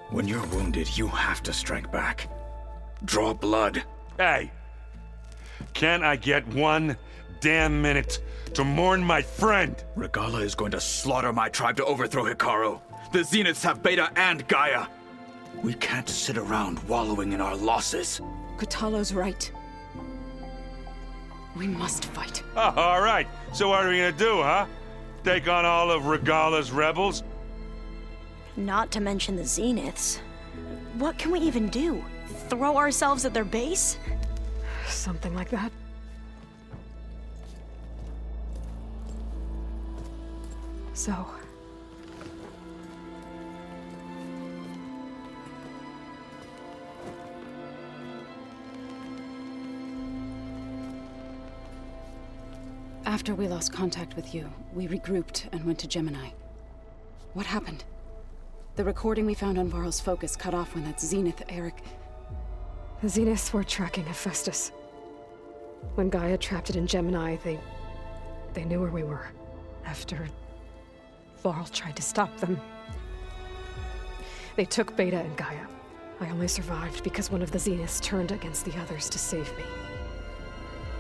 When you're wounded, you have to strike back. Draw blood. Hey! Can't I get one damn minute to mourn my friend? Regala is going to slaughter my tribe to overthrow Hikaru. The Zeniths have Beta and Gaia. We can't sit around wallowing in our losses. Kotallo's right. We must fight. Oh, all right. So what are we gonna do, huh? Take on all of Regala's rebels? Not to mention the Zeniths. What can we even do? Throw ourselves at their base? Something like that. So... After we lost contact with you, we regrouped and went to Gemini. What happened? The recording we found on Varl's focus cut off when that Zenith, Eric... The Zeniths were tracking Hephaestus. When Gaia trapped it in Gemini, they knew where we were. After Varl tried to stop them, they took Beta and Gaia. I only survived because one of the Zeniths turned against the others to save me.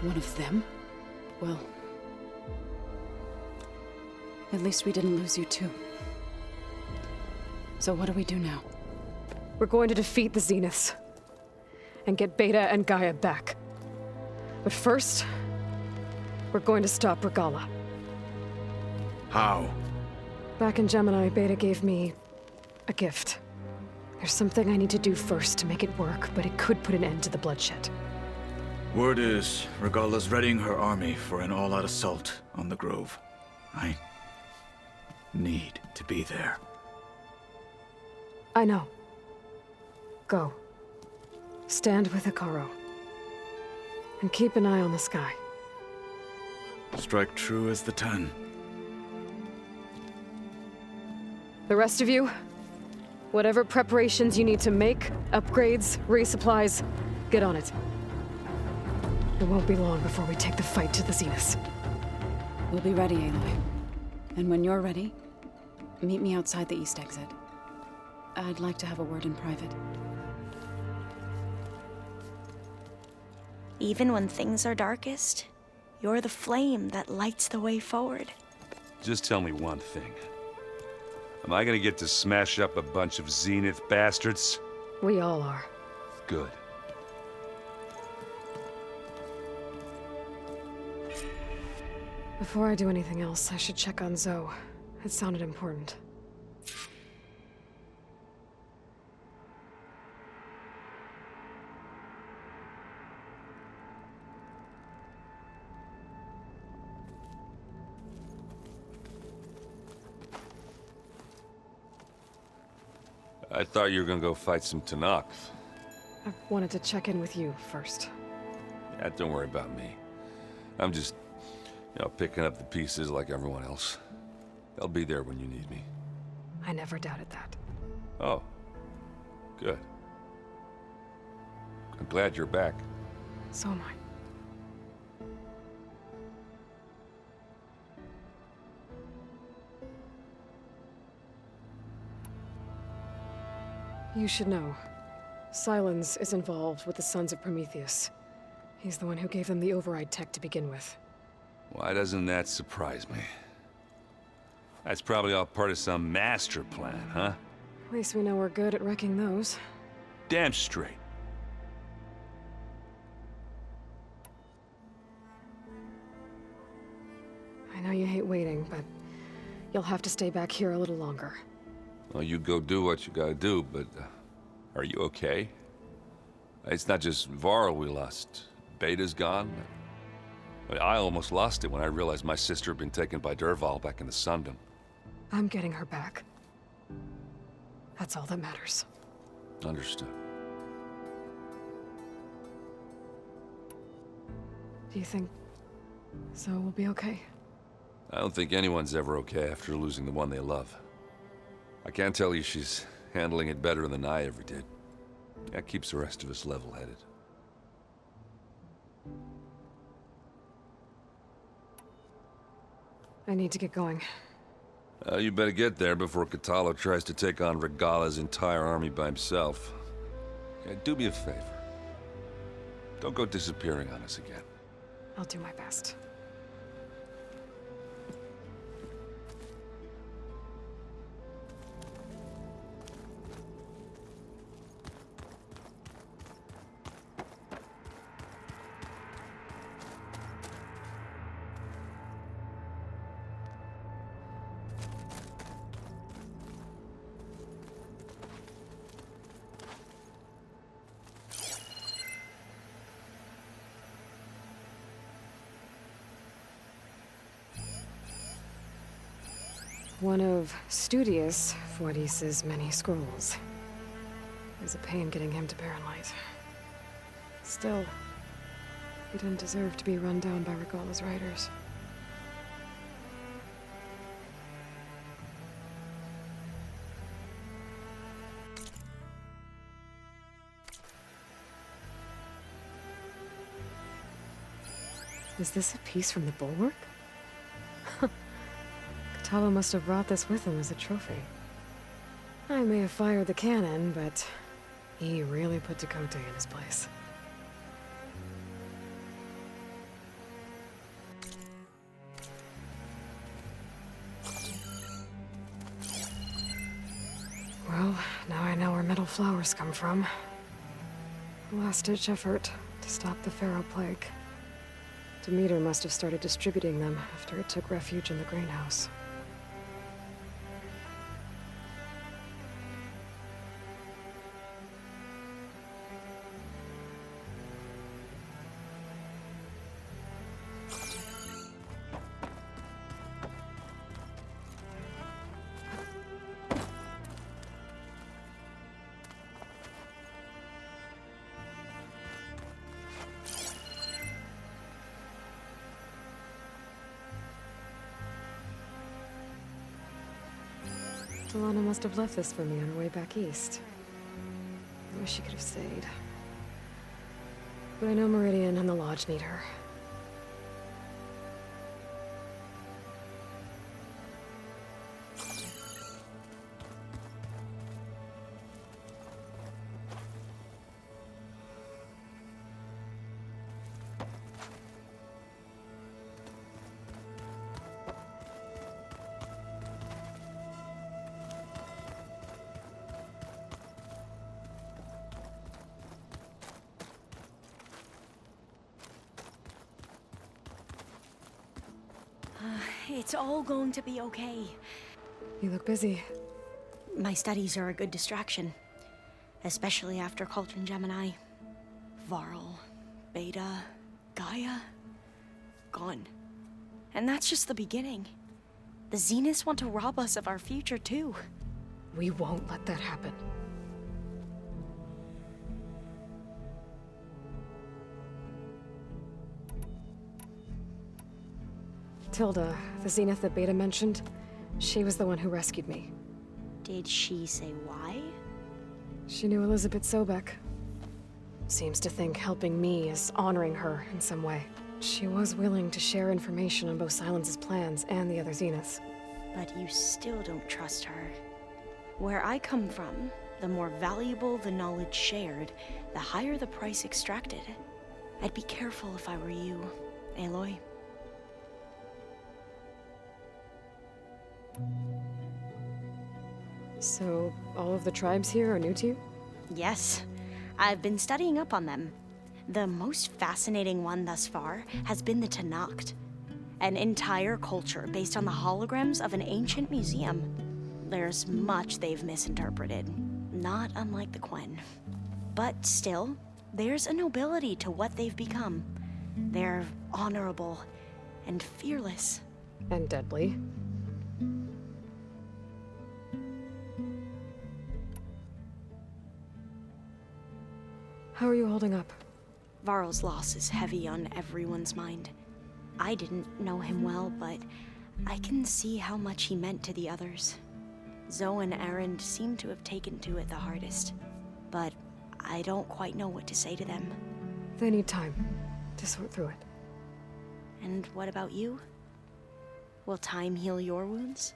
One of them? Well... at least we didn't lose you too. So what do we do now? We're going to defeat the Zeniths and get Beta and Gaia back. But first, we're going to stop Regala. How? Back in Gemini, Beta gave me a gift. There's something I need to do first to make it work, but it could put an end to the bloodshed. Word is, Regala's readying her army for an all-out assault on the Grove. I need to be there. I know. Go. Stand with Hikaru. And keep an eye on the sky. Strike true as the 10. The rest of you, whatever preparations you need to make, upgrades, resupplies, get on it. It won't be long before we take the fight to the Zeniths. We'll be ready, Aloy. And when you're ready, meet me outside the east exit. I'd like to have a word in private. Even when things are darkest, you're the flame that lights the way forward. Just tell me one thing. Am I gonna get to smash up a bunch of Zenith bastards? We all are. Good. Before I do anything else, I should check on Zoe. It sounded important. I thought you were gonna go fight some Tanakh. I wanted to check in with you first. Yeah, don't worry about me. I'm just, picking up the pieces like everyone else. I'll be there when you need me. I never doubted that. Oh. Good. I'm glad you're back. So am I. You should know. Silence is involved with the Sons of Prometheus. He's the one who gave them the override tech to begin with. Why doesn't that surprise me? That's probably all part of some master plan, huh? At least we know we're good at wrecking those. Damn straight. I know you hate waiting, but you'll have to stay back here a little longer. Well, you go do what you gotta do, but are you okay? It's not just Varl we lost. Beta's gone. I almost lost it when I realized my sister had been taken by Dervahl back in the Sundom. I'm getting her back. That's all that matters. Understood. Do you think Zoe will be okay? I don't think anyone's ever okay after losing the one they love. I can't tell you she's handling it better than I ever did. That keeps the rest of us level-headed. I need to get going. You better get there before Catalo tries to take on Regala's entire army by himself. Yeah, do me a favor. Don't go disappearing on us again. I'll do my best. One of Studious Fortis's many scrolls. There's a pain getting him to Barren Light. Still, he didn't deserve to be run down by Regala's riders. Is this a piece from the bulwark? Catalo must have brought this with him as a trophy. I may have fired the cannon, but he really put Dakota in his place. Well, now I know where metal flowers come from. A last-ditch effort to stop the Pharaoh Plague. Demeter must have started distributing them after it took refuge in the greenhouse. Delana must have left this for me on her way back east. I wish she could have stayed. But I know Meridian and the Lodge need her. It's all going to be okay. You look busy. My studies are a good distraction. Especially after Cauldron Gemini. Varl, Beta, Gaia. Gone. And that's just the beginning. The Zeniths want to rob us of our future, too. We won't let that happen. Tilda, the Zenith that Beta mentioned, she was the one who rescued me. Did she say why? She knew Elizabeth Sobek. Seems to think helping me is honoring her in some way. She was willing to share information on both Silence's plans and the other Zeniths. But you still don't trust her. Where I come from, the more valuable the knowledge shared, the higher the price extracted. I'd be careful if I were you, Aloy. So, all of the tribes here are new to you? Yes, I've been studying up on them. The most fascinating one thus far has been the Tenakth, an entire culture based on the holograms of an ancient museum. There's much they've misinterpreted, not unlike the Quen. But still, there's a nobility to what they've become. They're honorable and fearless. And deadly. How are you holding up? Varl's loss is heavy on everyone's mind. I didn't know him well, but I can see how much he meant to the others. Zoe and Erend seem to have taken to it the hardest, but I don't quite know what to say to them. They need time to sort through it. And what about you? Will time heal your wounds?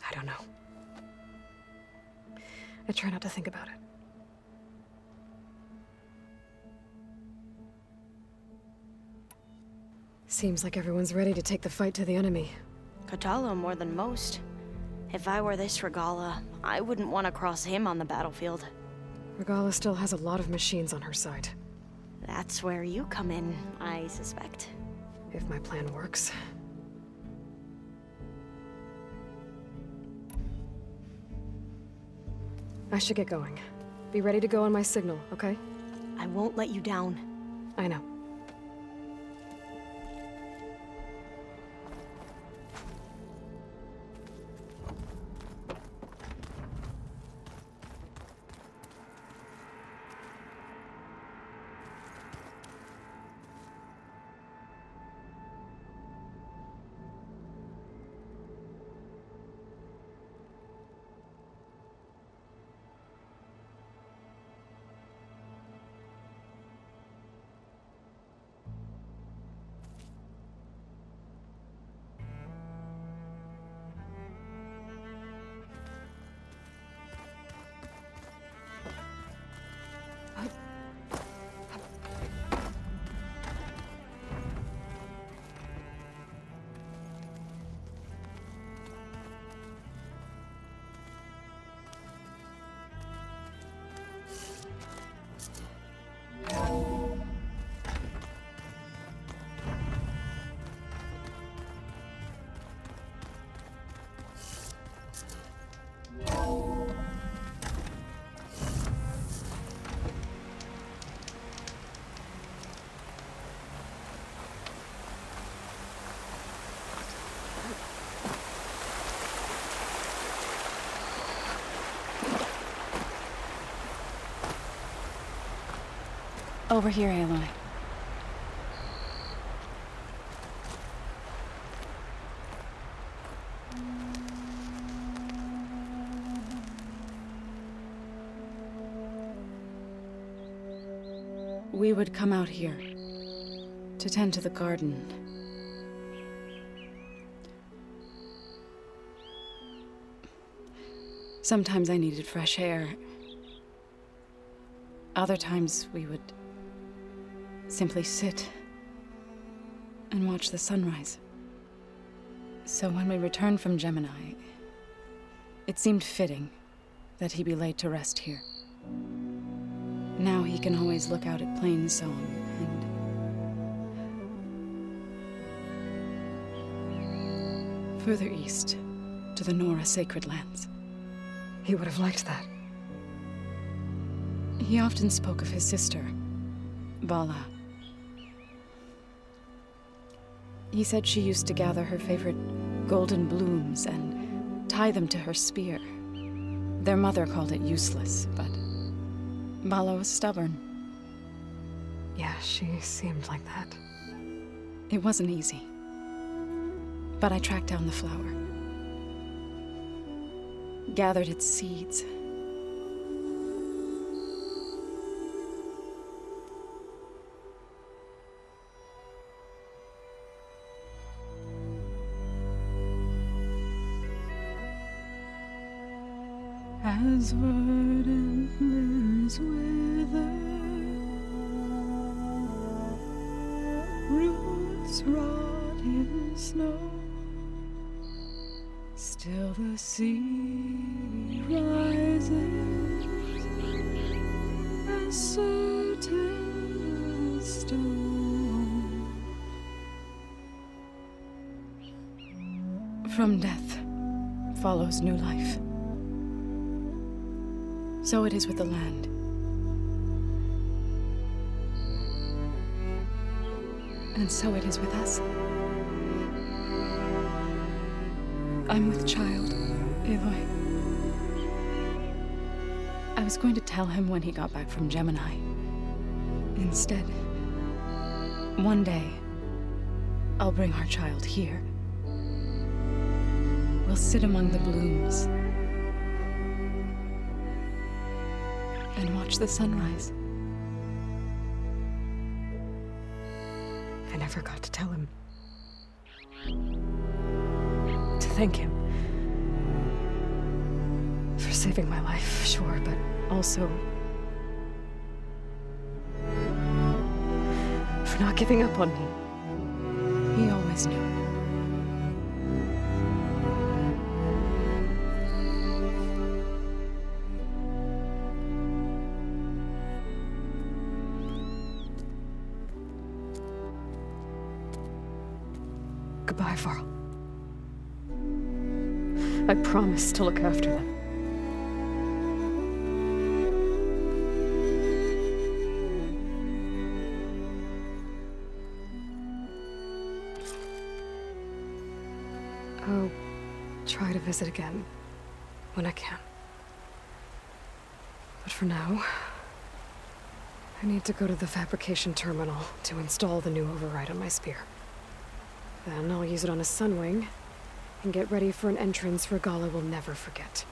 I don't know. I try not to think about it. Seems like everyone's ready to take the fight to the enemy. Katalo more than most. If I were this Regala, I wouldn't want to cross him on the battlefield. Regala still has a lot of machines on her side. That's where you come in, I suspect. If my plan works. I should get going. Be ready to go on my signal, okay? I won't let you down. I know. Over here, Aloy. We would come out here to tend to the garden. Sometimes I needed fresh air. Other times we would simply sit and watch the sunrise. So when we returned from Gemini, it seemed fitting that he be laid to rest here. Now he can always look out at Plain Song and further east to the Nora Sacred Lands. He would have liked that. He often spoke of his sister, Vala. He said she used to gather her favorite golden blooms and tie them to her spear. Their mother called it useless, but Vala was stubborn. Yeah, she seemed like that. It wasn't easy. But I tracked down the flower. Gathered its seeds. As verdant limbs wither, roots rot in snow, still the sea rises as certain as stone. From death follows new life. So it is with the land. And so it is with us. I'm with child, Aloy. I was going to tell him when he got back from Gemini. Instead, one day, I'll bring our child here. We'll sit among the blooms and watch the sunrise. I never got to tell him. To thank him. For saving my life, sure, but also for not giving up on me. He always knew. Goodbye, Varl. I promise to look after them. I'll try to visit again when I can. But for now, I need to go to the fabrication terminal to install the new override on my spear. Then I'll use it on a sunwing and get ready for an entrance Regala will never forget.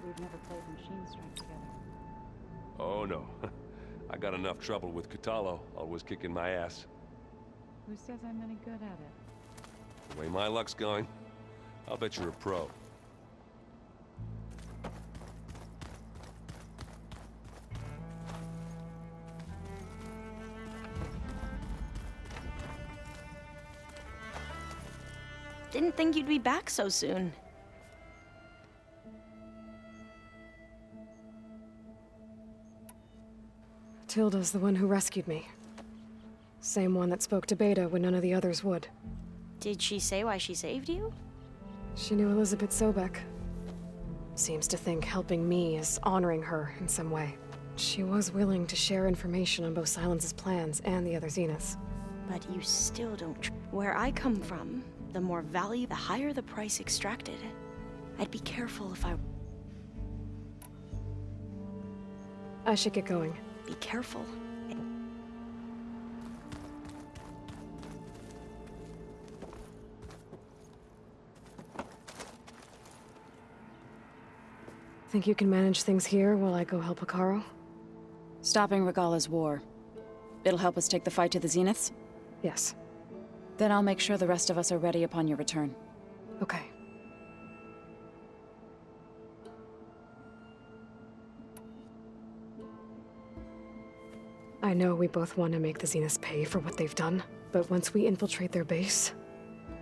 We've never played Machine Strike together. Oh no. I got enough trouble with Catalo, always kicking my ass. Who says I'm any good at it? The way my luck's going, I'll bet you're a pro. Didn't think you'd be back so soon. Tilda's the one who rescued me. Same one that spoke to Beta when none of the others would. Did she say why she saved you? She knew Elizabeth Sobek. Seems to think helping me is honoring her in some way. She was willing to share information on both Silence's plans and the other Zeniths. But you still don't Where I come from, the more value, the higher the price extracted. I'd be careful if I... I should get going. Be careful. Think you can manage things here while I go help Hikaru? Stopping Regala's war. It'll help us take the fight to the Zeniths? Yes. Then I'll make sure the rest of us are ready upon your return. Okay. I know we both want to make the Zeniths pay for what they've done, but once we infiltrate their base,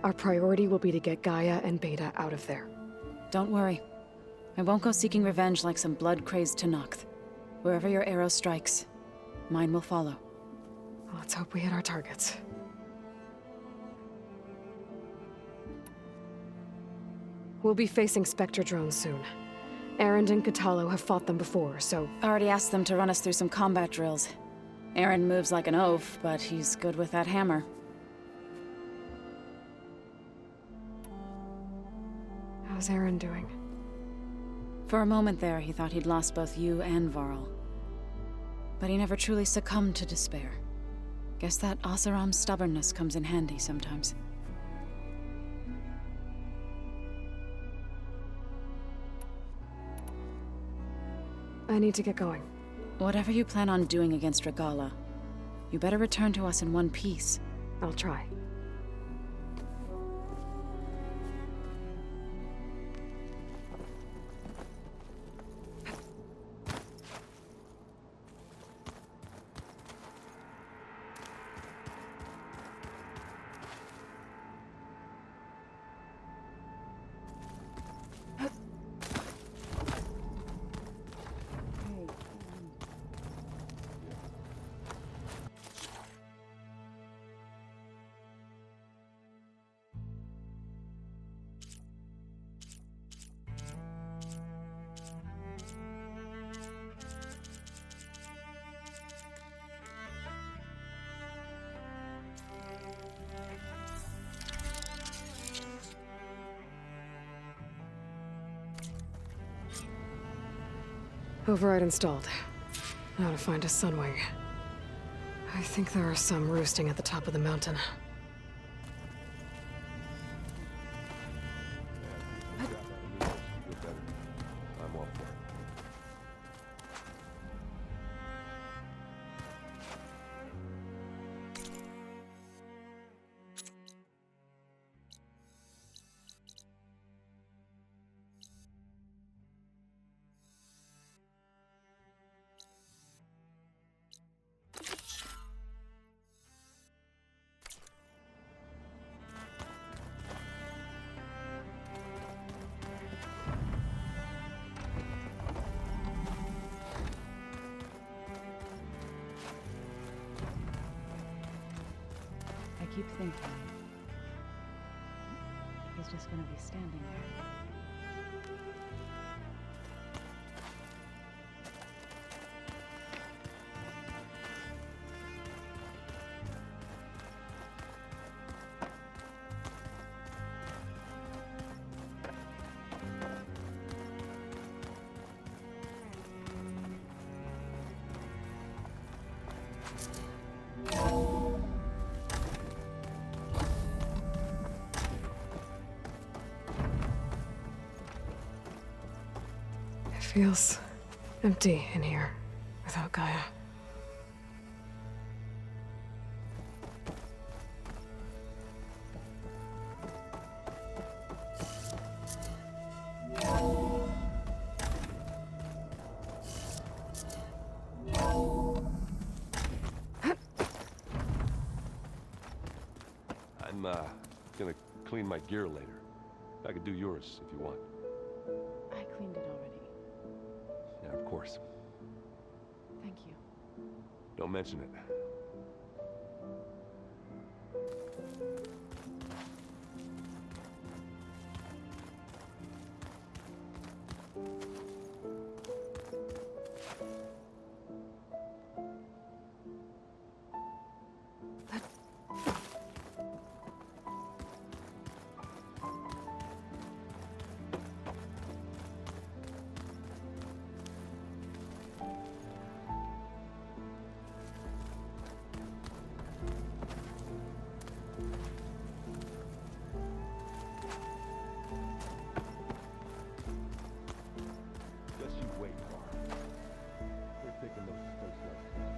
our priority will be to get Gaia and Beta out of there. Don't worry. I won't go seeking revenge like some blood-crazed Tenakth. Wherever your arrow strikes, mine will follow. Let's hope we hit our targets. We'll be facing Spectre drones soon. Erend and Catalo have fought them before, so... Already asked them to run us through some combat drills. Erend moves like an oaf, but he's good with that hammer. How's Erend doing? For a moment there, he thought he'd lost both you and Varl. But he never truly succumbed to despair. Guess that Oseram's stubbornness comes in handy sometimes. I need to get going. Whatever you plan on doing against Regala, you better return to us in one piece. I'll try. Override installed. Now to find a sunwing. I think there are some roosting at the top of the mountain. I'm all for it. I keep thinking he's just gonna be standing there. It feels empty in here without Gaia. I'm gonna clean my gear later. I could do yours if you want. I cleaned it already. Yeah, of course. Thank you. Don't mention it. Just you wait, Var. We're picking those first lessons.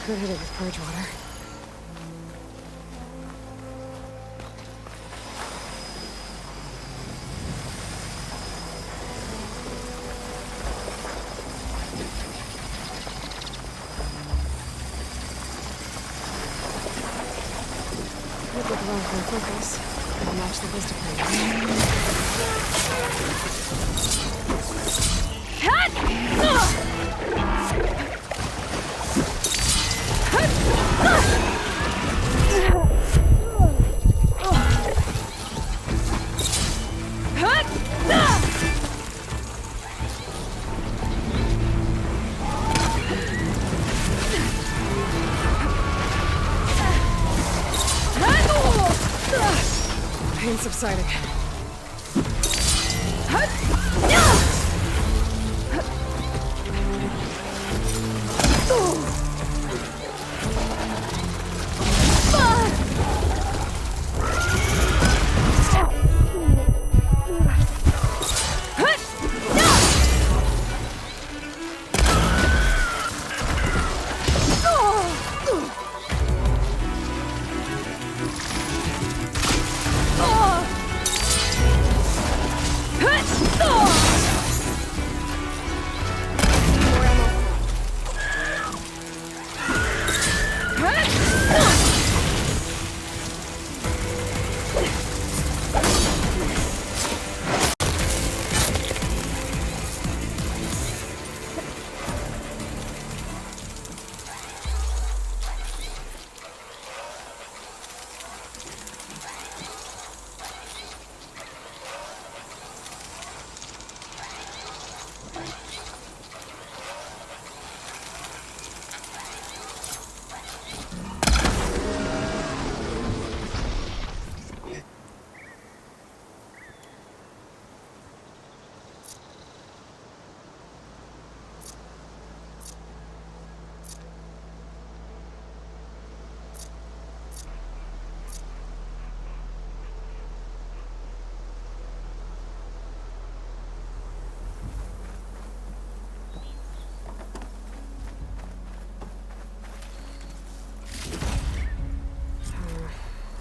Could hit it with purge water. Could look wrong from focus. I'll match the vista pain subsiding.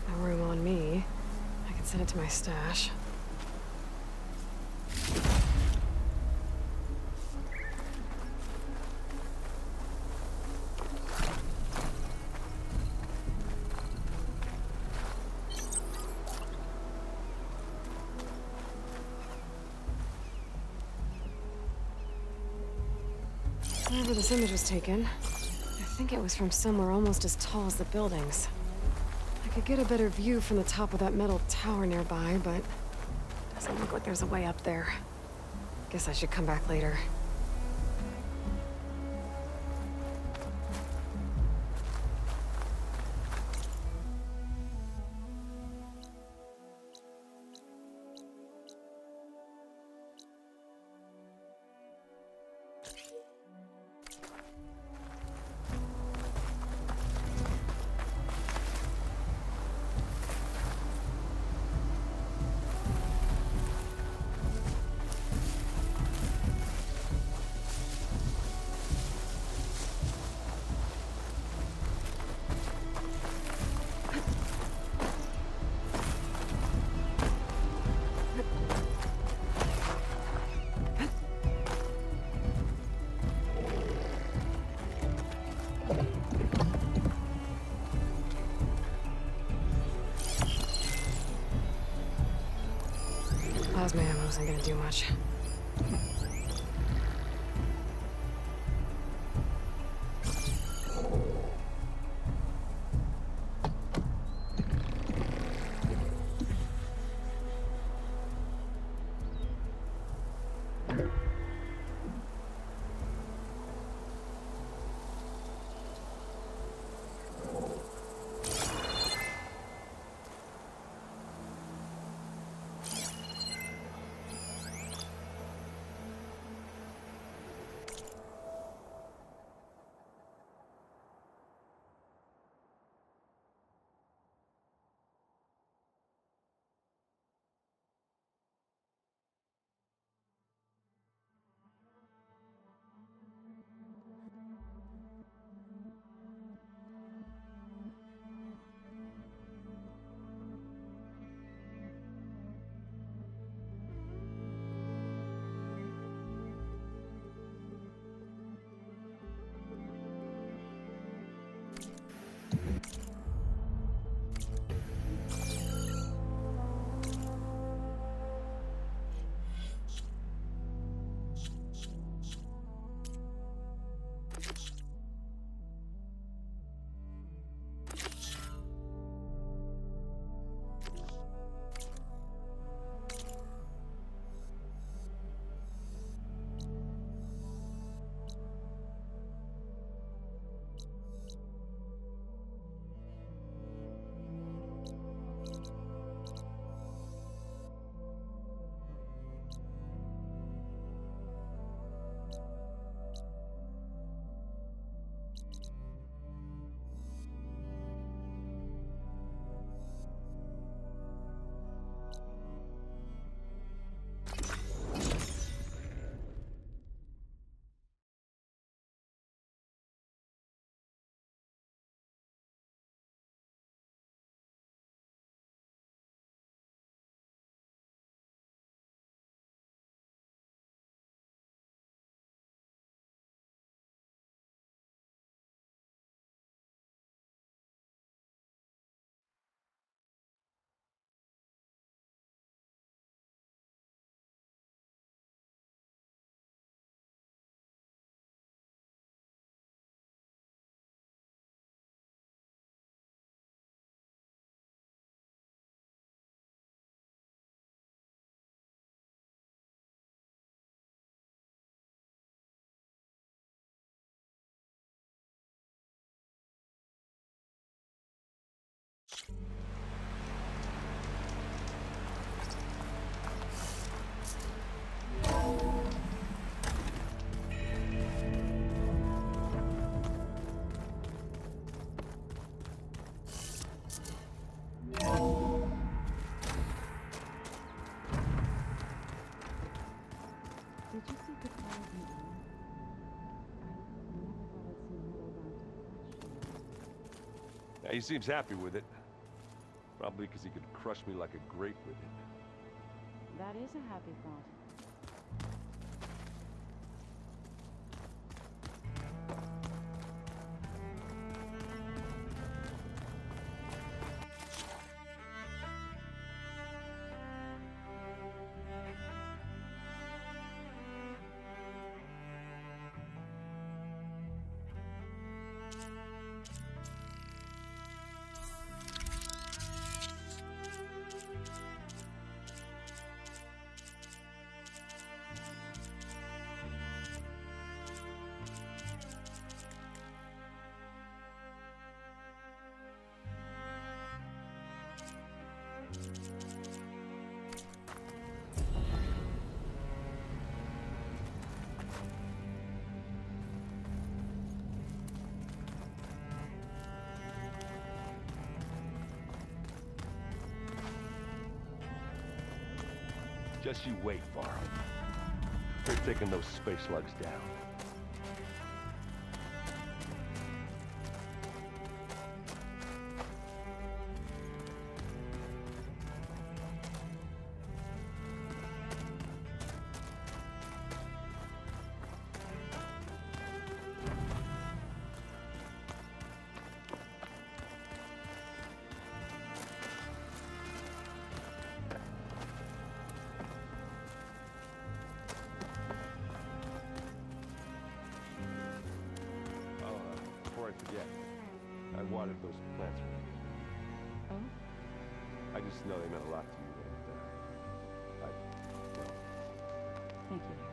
No room on me. I can send it to my stash. Wherever this image was taken, I think it was from somewhere almost as tall as the buildings. I could get a better view from the top of that metal tower nearby, but doesn't look like there's a way up there. Guess I should come back later. Plasma ammo isn't gonna do much. Yeah, he seems happy with it. Probably because he could crush me like a grape with it. That is a happy thought. Just you wait, Varl. They're taking those space slugs down. Yeah, I watered those plants for you. Oh? I just know they meant a lot to you, and well, Thank you.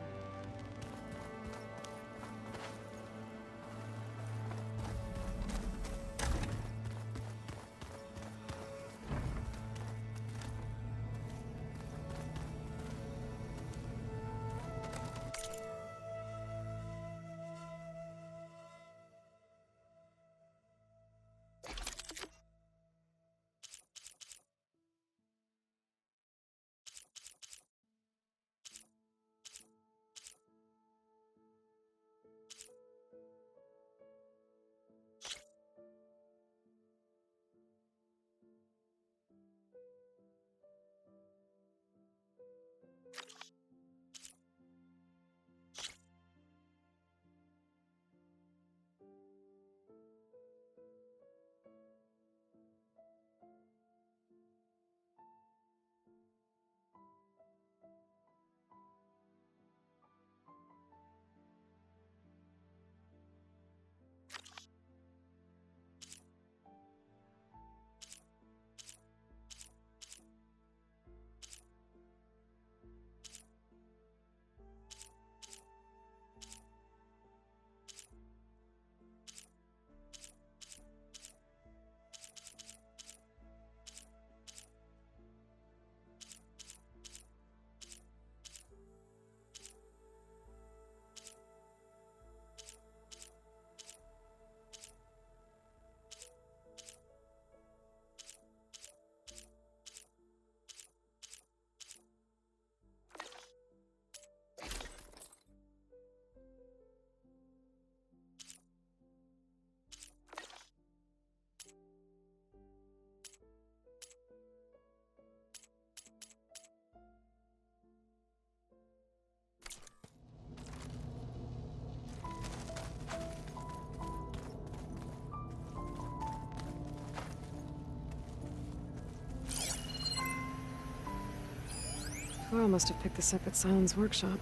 Varl must have picked this up at Silence workshop.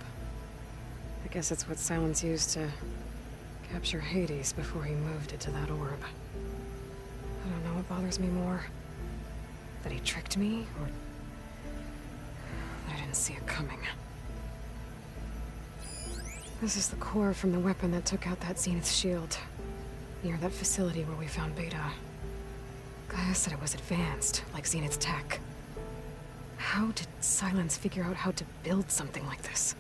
I guess it's what Silence used to capture Hades before he moved it to that orb. I don't know what bothers me more. That he tricked me, or that I didn't see it coming. This is the core from the weapon that took out that Zenith shield, near that facility where we found Beta. Gaia said it was advanced, like Zenith's tech. How did Silence figure out how to build something like this?